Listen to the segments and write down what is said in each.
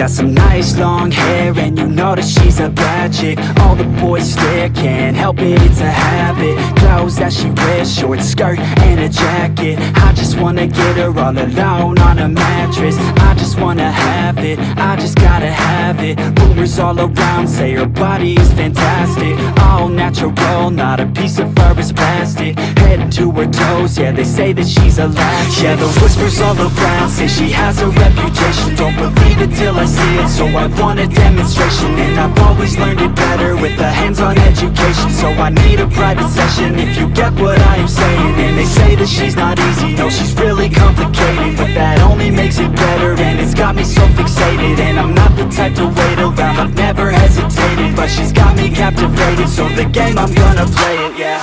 got some nice long hair, and you know that she's a bad chick. All the boys stare, can't help it, it's a habit. Clothes that she wears, short skirt and a jacket. I just wanna get her all alone on a mattress. I just wanna have it, I just gotta have it. Rumors all around say her body is fantastic. All natural, not a piece of fur is plastic. Head to her toes, yeah, they say that she's a latch. Yeah, the whispers all around say she has a reputation. Don't believe it till I see it, so I want a demonstration. And I've always learned it better with a hands-on education. So I need a private session if you get what I am saying. And they say that she's not easy, no, she's really complicated. But that only makes it better, and it's got me so fixated. And I'm not the type to wait around, I've never hesitated. But she's got me captivated, so the game, I'm gonna play it, yeah.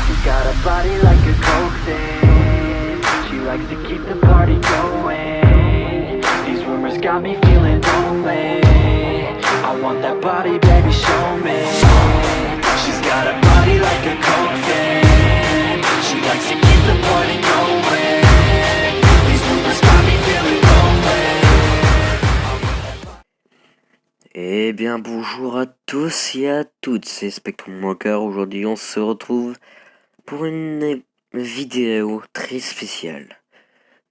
She's got a body like a coke thing. She likes to keep the party going. These rumors got me feeling lonely. I want that body, baby, show me. She's got a body like a coke thing. She likes to keep the party going. These rumors got me feeling lonely. Eh bien bonjour à tous et à toutes, c'est Spectrum Walker. Aujourd'hui on se retrouve pour une vidéo très spéciale.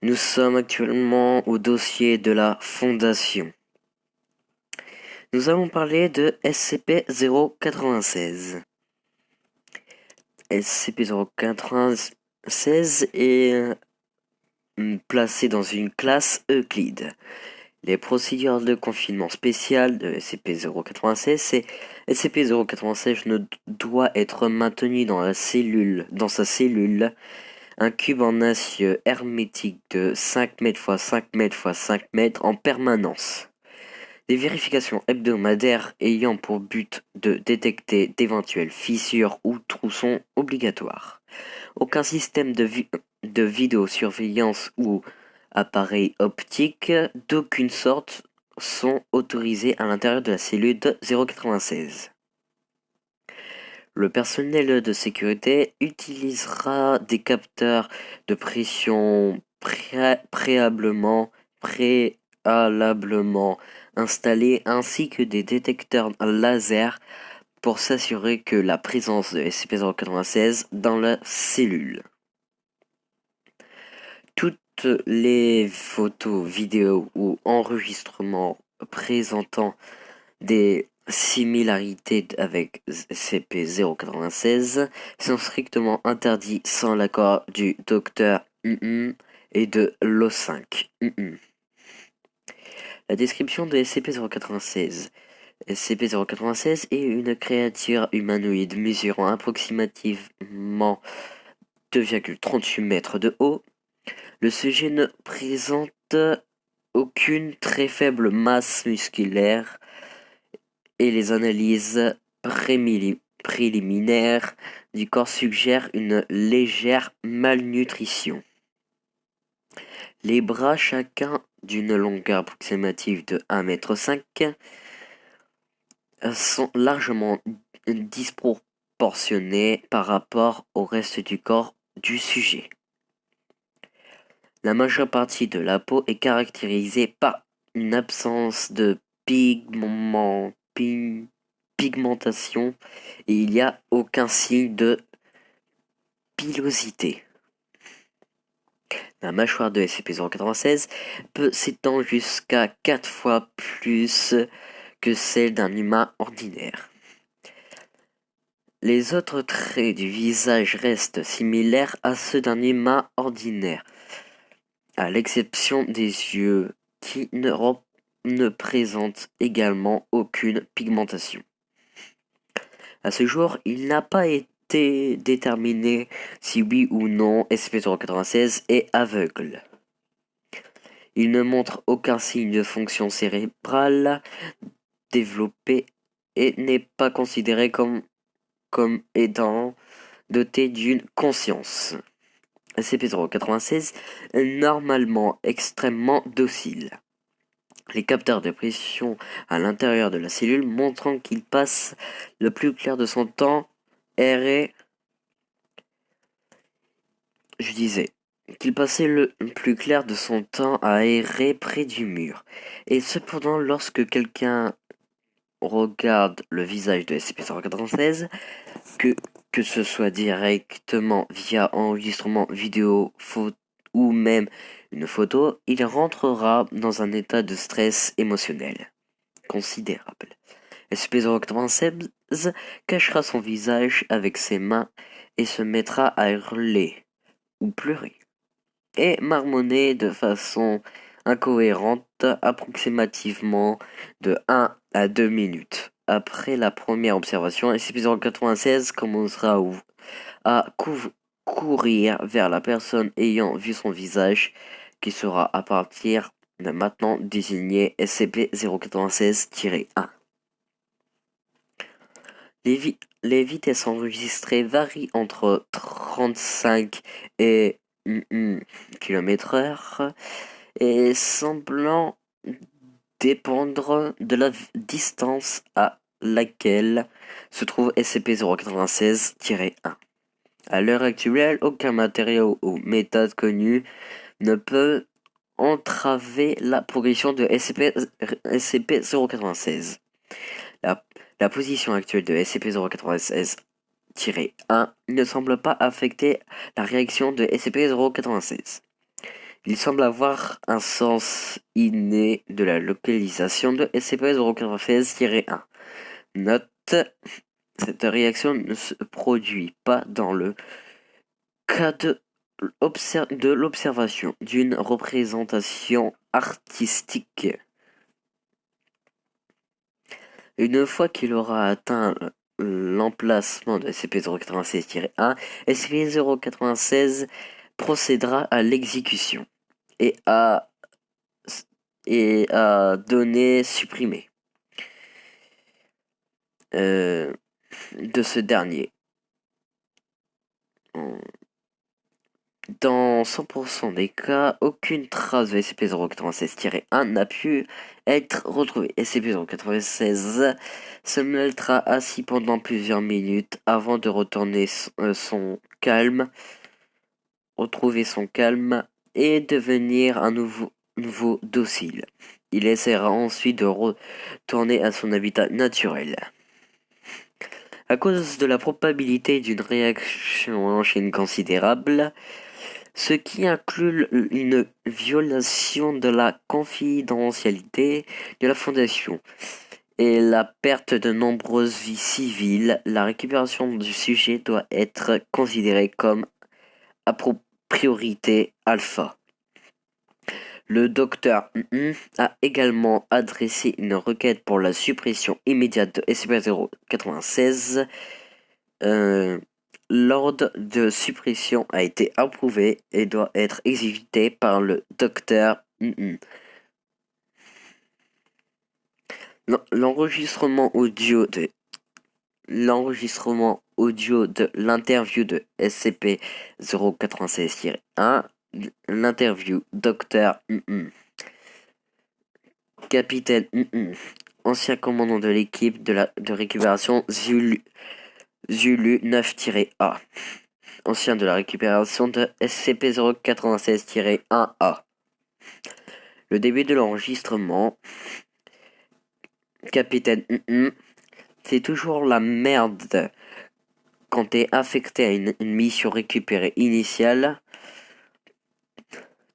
Nous sommes actuellement au dossier de la fondation. Nous allons parler de SCP-096. SCP-096 est placé dans une classe Euclide. Les procédures de confinement spécial de SCP-096, c'est SCP-096 ne doit être maintenu dans sa cellule, un cube en acier hermétique de 5 mètres x 5 mètres x 5 mètres en permanence. Des vérifications hebdomadaires ayant pour but de détecter d'éventuelles fissures ou trous sont obligatoires. Aucun système de vidéosurveillance ou appareils optiques d'aucune sorte sont autorisés à l'intérieur de la cellule de 096. Le personnel de sécurité utilisera des capteurs de pression préalablement installés ainsi que des détecteurs laser pour s'assurer que la présence de SCP-096 dans la cellule. Toutes les photos, vidéos ou enregistrements présentant des similarités avec SCP-096 sont strictement interdits sans l'accord du Dr et de l'O5. La description de SCP-096. SCP-096 est une créature humanoïde mesurant approximativement 2,38 mètres de haut. Le sujet ne présente aucune très faible masse musculaire et les analyses préliminaires du corps suggèrent une légère malnutrition. Les bras, chacun d'une longueur approximative de 1,5 m, sont largement disproportionnés par rapport au reste du corps du sujet. La majeure partie de la peau est caractérisée par une absence de pigmentation et il n'y a aucun signe de pilosité. La mâchoire de SCP-096 peut s'étendre jusqu'à 4 fois plus que celle d'un humain ordinaire. Les autres traits du visage restent similaires à ceux d'un humain ordinaire, à l'exception des yeux qui ne présentent également aucune pigmentation. À ce jour, il n'a pas été déterminé si oui ou non SCP-096 est aveugle. Il ne montre aucun signe de fonction cérébrale développée et n'est pas considéré comme étant doté d'une conscience. SCP-096 est normalement extrêmement docile. Les capteurs de pression à l'intérieur de la cellule montrant qu'il passe le plus clair de son temps erré. Je disais qu'il passait le plus clair de son temps à errer près du mur. Et cependant, lorsque quelqu'un regarde le visage de SCP-096, que, que ce soit directement via enregistrement vidéo, ou même une photo, il rentrera dans un état de stress émotionnel considérable. SCP-096 cachera son visage avec ses mains et se mettra à hurler ou pleurer et marmonner de façon incohérente approximativement de 1 à 2 minutes. Après la première observation, SCP-096 commencera à courir vers la personne ayant vu son visage, qui sera à partir de maintenant désigné SCP-096-1. Les vitesses enregistrées varient entre 35 et km/h et semblant dépendre de la distance à laquelle se trouve SCP-096-1. À l'heure actuelle, aucun matériau ou méthode connu ne peut entraver la progression de SCP-096. La position actuelle de SCP-096-1 ne semble pas affecter la réaction de SCP-096. Il semble avoir un sens inné de la localisation de SCP-096-1. Note, cette réaction ne se produit pas dans le cas de l'observation d'une représentation artistique. Une fois qu'il aura atteint l'emplacement de SCP-096-1, SCP-096 procédera à l'exécution et à données supprimées de ce dernier. Dans 100% des cas, aucune trace de SCP-096-1 n'a pu être retrouvée. SCP-096 se mettra assis pendant plusieurs minutes avant de retrouver son calme et devenir un nouveau docile. Il essaiera ensuite de retourner à son habitat naturel. À cause de la probabilité d'une réaction en chaîne considérable, ce qui inclut une violation de la confidentialité de la Fondation et la perte de nombreuses vies civiles, la récupération du sujet doit être considérée comme à priorité alpha. Le docteur a également adressé une requête pour la suppression immédiate de SCP-096. L'ordre de suppression a été approuvé et doit être exécuté par le docteur. L'enregistrement audio de l'interview de SCP-096-1, l'interview docteur Capitaine ancien commandant de l'équipe de récupération Zulu 9-A, ancien de la récupération de SCP-096-1A. Le début de l'enregistrement. Capitaine, c'est toujours la merde quand t'es affecté à une mission récupérée initiale.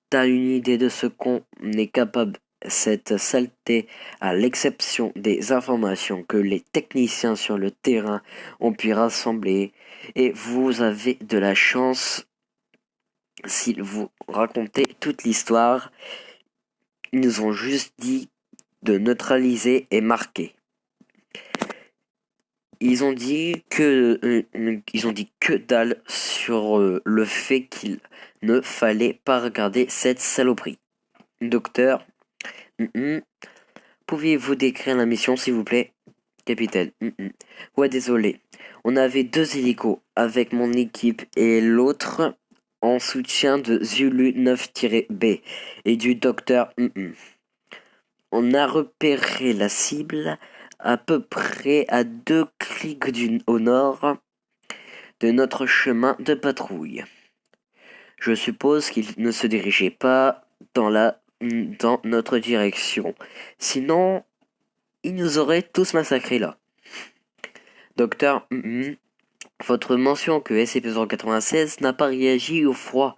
T'as une idée de ce qu'on est capable cette saleté, à l'exception des informations que les techniciens sur le terrain ont pu rassembler, et vous avez de la chance s'ils vous racontaient toute l'histoire. Ils nous ont juste dit de neutraliser et marquer. Ils ont dit que dalle sur le fait qu'il ne fallait pas regarder cette saloperie. Docteur, pouvez-vous décrire la mission, s'il vous plaît? Capitaine, ouais, désolé. On avait 2 hélicos avec mon équipe et l'autre en soutien de Zulu 9-B et du docteur. On a repéré la cible à peu près à 2 clics au nord de notre chemin de patrouille. Je suppose qu'il ne se dirigeait pas dans notre direction. Sinon, il nous aurait tous massacrés là. Docteur, votre mention que SCP-096 n'a pas réagi au froid.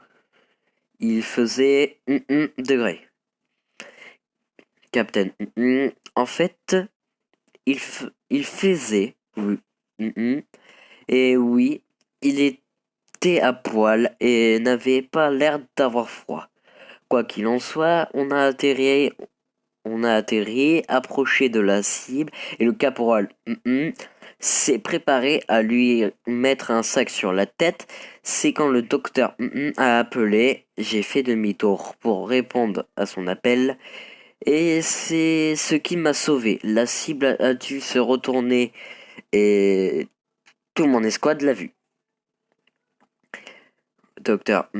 Il faisait degrés. Captain, en fait, il faisait, oui, et oui, il était à poil et n'avait pas l'air d'avoir froid. Quoi qu'il en soit, on a atterri, approché de la cible, et le caporal s'est préparé à lui mettre un sac sur la tête. C'est quand le docteur a appelé, j'ai fait demi-tour pour répondre à son appel, et c'est ce qui m'a sauvé. La cible a dû se retourner, et tout mon escouade l'a vu. Docteur,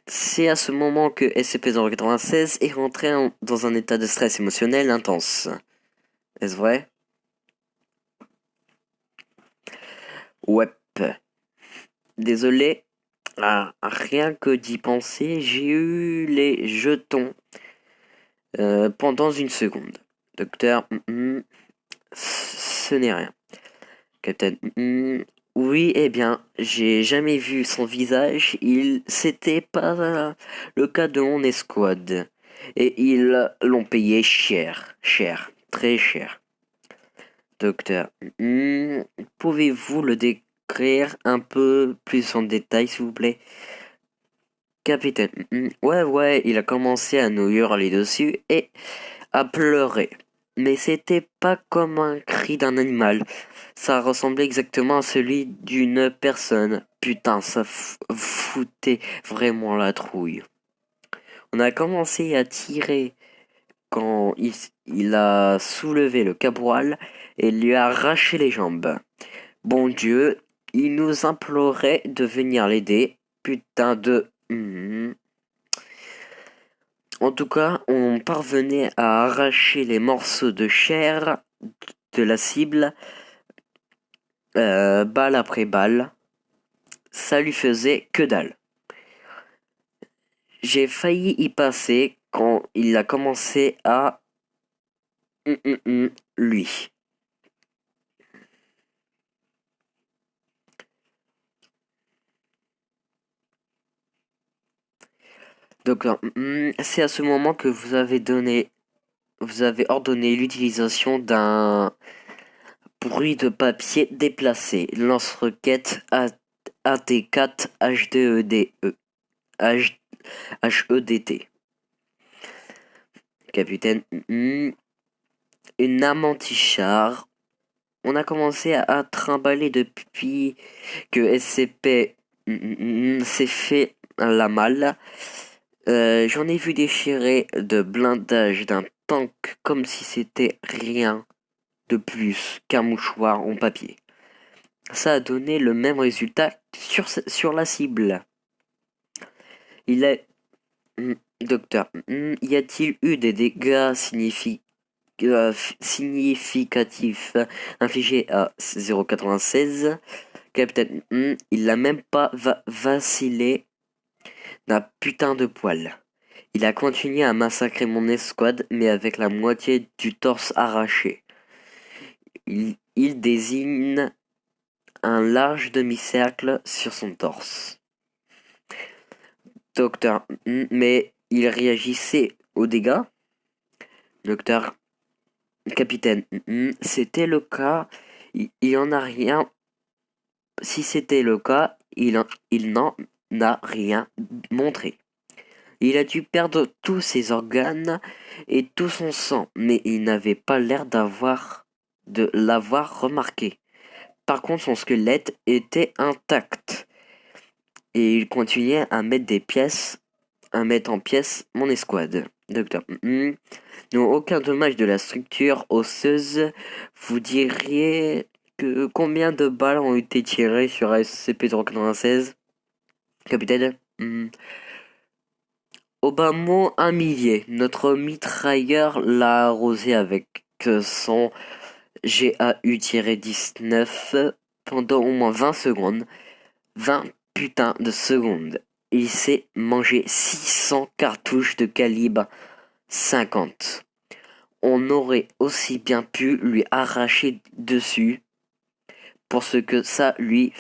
c'est à ce moment que SCP-096 est rentré dans un état de stress émotionnel intense. Est-ce vrai? Ouais. Désolé, rien que d'y penser, j'ai eu les jetons pendant une seconde. Docteur, ce n'est rien. Captain, oui, eh bien, j'ai jamais vu son visage. C'était pas le cas de mon escouade. Et ils l'ont payé cher, très cher. Docteur, pouvez-vous le décrire un peu plus en détail, s'il vous plaît? Capitaine, ouais, il a commencé à nous hurler dessus et à pleurer. Mais c'était pas comme un cri d'un animal. Ça ressemblait exactement à celui d'une personne. Putain, ça foutait vraiment la trouille. On a commencé à tirer quand il a soulevé le caporal et lui a arraché les jambes. Bon Dieu, il nous implorait de venir l'aider. Putain de... En tout cas, on parvenait à arracher les morceaux de chair de la cible, balle après balle. Ça lui faisait que dalle. J'ai failli y passer quand il a commencé à... lui. Donc, c'est à ce moment que vous avez ordonné l'utilisation d'un bruit de papier déplacé, lance-roquette AT4 HEDT. Capitaine, une arme anti-char. On a commencé à trimballer depuis que SCP s'est fait la malle. J'en ai vu déchirer de blindage d'un tank comme si c'était rien de plus qu'un mouchoir en papier. Ça a donné le même résultat sur la cible. Docteur, y a-t-il eu des dégâts significatifs infligés à 096? Capitaine, il n'a même pas vacillé d'un putain de poil. Il a continué à massacrer mon escouade, mais avec la moitié du torse arraché. Il désigne un large demi-cercle sur son torse. Docteur, mais il réagissait aux dégâts? Docteur, capitaine, c'était le cas. Il en a rien. Si c'était le cas, il n'en a rien montré. Il a dû perdre tous ses organes et tout son sang, mais il n'avait pas l'air de l'avoir remarqué. Par contre, son squelette était intact. Et il continuait à mettre en pièces mon escouade. Docteur, non, aucun dommage de la structure osseuse. Vous diriez que combien de balles ont été tirées sur SCP-096? Capitaine, au bas mot, 1 millier. Notre mitrailleur l'a arrosé avec son GAU-19 pendant au moins 20 secondes. 20 putains de secondes. il s'est mangé 600 cartouches de calibre 50. On aurait aussi bien pu lui arracher dessus pour ce que ça lui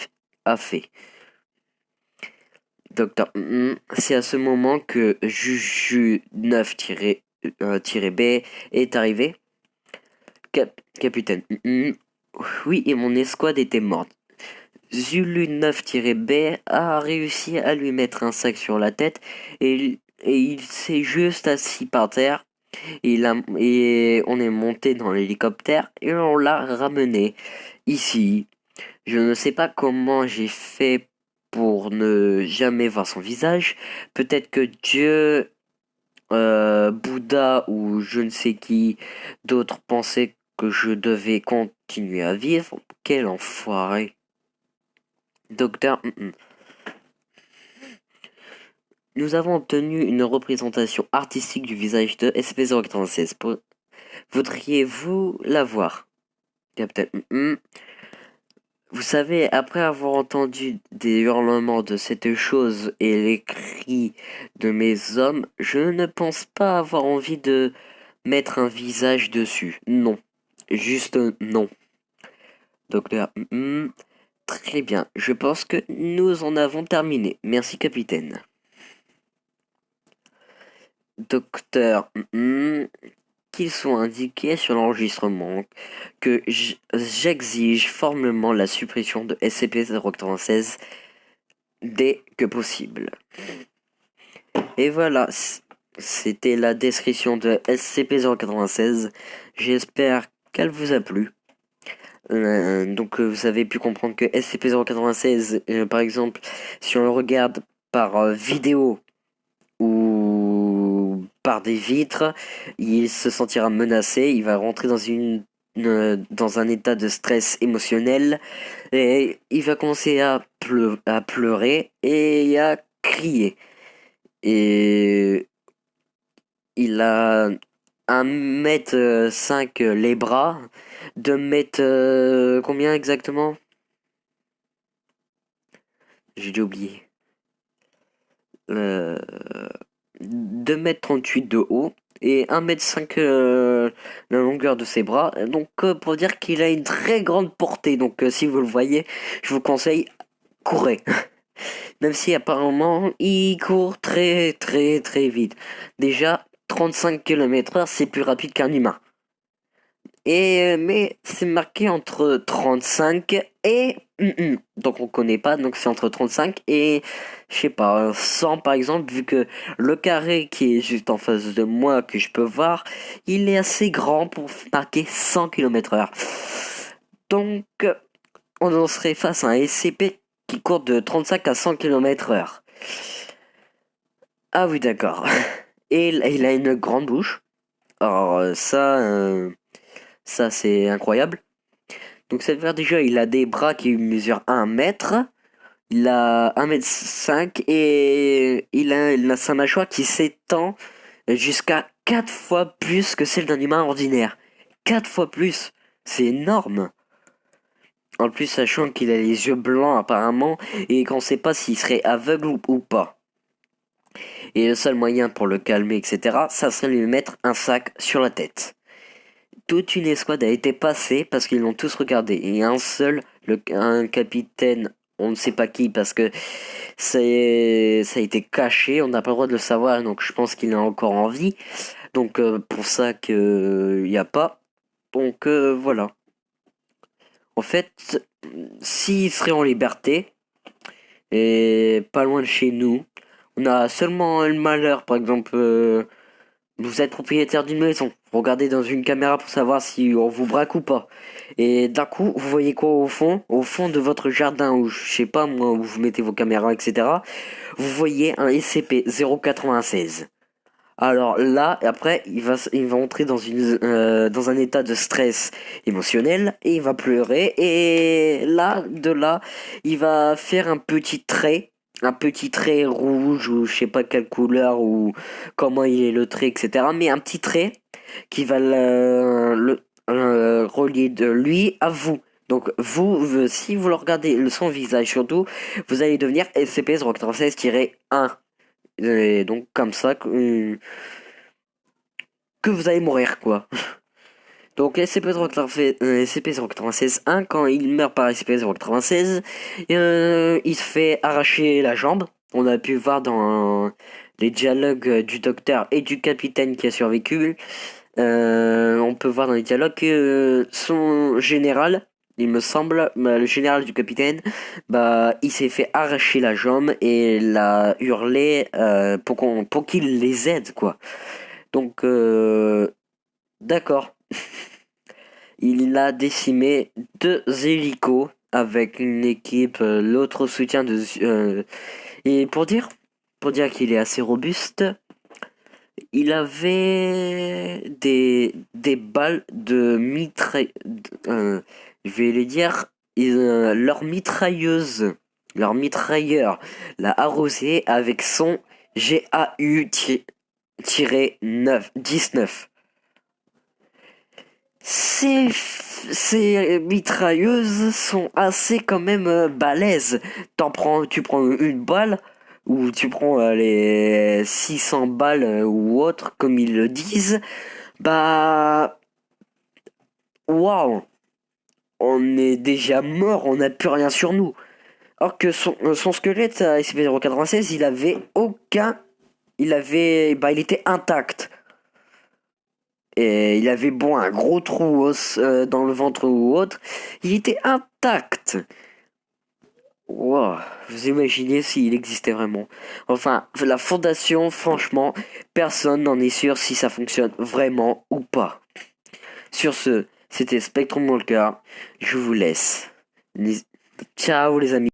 a fait. Docteur, c'est à ce moment que Juju 9-B est arrivé. Capitaine, oui, et mon escouade était morte. Zulu 9-B a réussi à lui mettre un sac sur la tête et il s'est juste assis par terre. Et on est monté dans l'hélicoptère et on l'a ramené ici. Je ne sais pas comment j'ai fait pour ne jamais voir son visage. Peut-être que Dieu, Bouddha ou je ne sais qui d'autre pensaient que je devais continuer à vivre. Quel enfoiré. Docteur, nous avons obtenu une représentation artistique du visage de SCP-096. Voudriez-vous la voir? Capitaine, vous savez, après avoir entendu des hurlements de cette chose et les cris de mes hommes, je ne pense pas avoir envie de mettre un visage dessus. Non. Juste non. Docteur, très bien. Je pense que nous en avons terminé. Merci, capitaine. Docteur, qu'il soit indiqué sur l'enregistrement que j'exige formellement la suppression de SCP-096 dès que possible. Et voilà, c'était la description de SCP-096. J'espère qu'elle vous a plu. Donc vous avez pu comprendre que SCP-096, par exemple, si on le regarde par vidéo ou par des vitres, il se sentira menacé, il va rentrer dans un état de stress émotionnel et il va commencer à pleurer et à crier. Et il a 1m5 les bras, 2 m combien exactement? J'ai déjà oublié. 2m38 de haut et 1m5 la longueur de ses bras. Donc pour dire qu'il a une très grande portée. Donc si vous le voyez, je vous conseille, courez. Même si apparemment il court très très très vite. Déjà 35 km/h, c'est plus rapide qu'un humain. Mais c'est marqué entre 35 et... donc on connaît pas, donc c'est entre 35 et... je sais pas, 100 par exemple, vu que le carré qui est juste en face de moi, que je peux voir, il est assez grand pour marquer 100 km/h. Donc on en serait face à un SCP qui court de 35 à 100 km/h. Ah oui, d'accord. Et il a une grande bouche. Alors ça c'est incroyable. Donc ça veut dire déjà il a des bras qui mesurent 1 mètre. Il a 1m5 et il a sa mâchoire qui s'étend jusqu'à 4 fois plus que celle d'un humain ordinaire. 4 fois plus. C'est énorme. En plus, sachant qu'il a les yeux blancs apparemment et qu'on sait pas s'il serait aveugle ou pas. Et le seul moyen pour le calmer, etc., ça serait lui mettre un sac sur la tête. Toute une escouade a été passée parce qu'ils l'ont tous regardé. Et un capitaine, on ne sait pas qui, parce que ça a été caché, on n'a pas le droit de le savoir, donc je pense qu'il est encore en vie. Donc pour ça qu'il n'y a pas. Donc voilà. En fait, s'il serait en liberté, et pas loin de chez nous, on a seulement le malheur, par exemple, vous êtes propriétaire d'une maison, regardez dans une caméra pour savoir si on vous braque ou pas. Et d'un coup, vous voyez quoi au fond? Au fond de votre jardin, ou je sais pas moi, où vous mettez vos caméras, etc. Vous voyez un SCP-096. Alors là, après, il va entrer dans dans un état de stress émotionnel et il va pleurer. Et là, il va faire un petit trait rouge ou je sais pas quelle couleur ou comment il est le trait, etc. Mais un petit trait qui va relier de lui à vous. Donc si vous le regardez son visage surtout, vous allez devenir SCP-096-1. Et donc comme ça que vous allez mourir quoi. Donc SCP-096-1, quand il meurt par SCP-096, il se fait arracher la jambe. On a pu voir dans les dialogues du docteur et du capitaine qui a survécu. On peut voir dans les dialogues que son général, il me semble, le général du capitaine, il s'est fait arracher la jambe et l'a hurlé pour qu'il les aide quoi. Donc d'accord. Il a décimé 2 hélicos avec une équipe, l'autre soutien de... et pour dire qu'il est assez robuste, il avait des balles de mitraille... je vais les dire, leur mitrailleuse, leur mitrailleur l'a arrosé avec son GAU-19. Ces mitrailleuses sont assez quand même balèzes. Tu prends une balle ou tu prends les 600 balles ou autres comme ils le disent. Waouh, on est déjà mort, on n'a plus rien sur nous. Or que son squelette à SCP-096, il était intact. Et il avait un gros trou dans le ventre ou autre. Il était intact. Wow, vous imaginez s'il existait vraiment. Enfin, la fondation, franchement, personne n'en est sûr si ça fonctionne vraiment ou pas. Sur ce, c'était Spectrum Walker. Je vous laisse. Ciao les amis.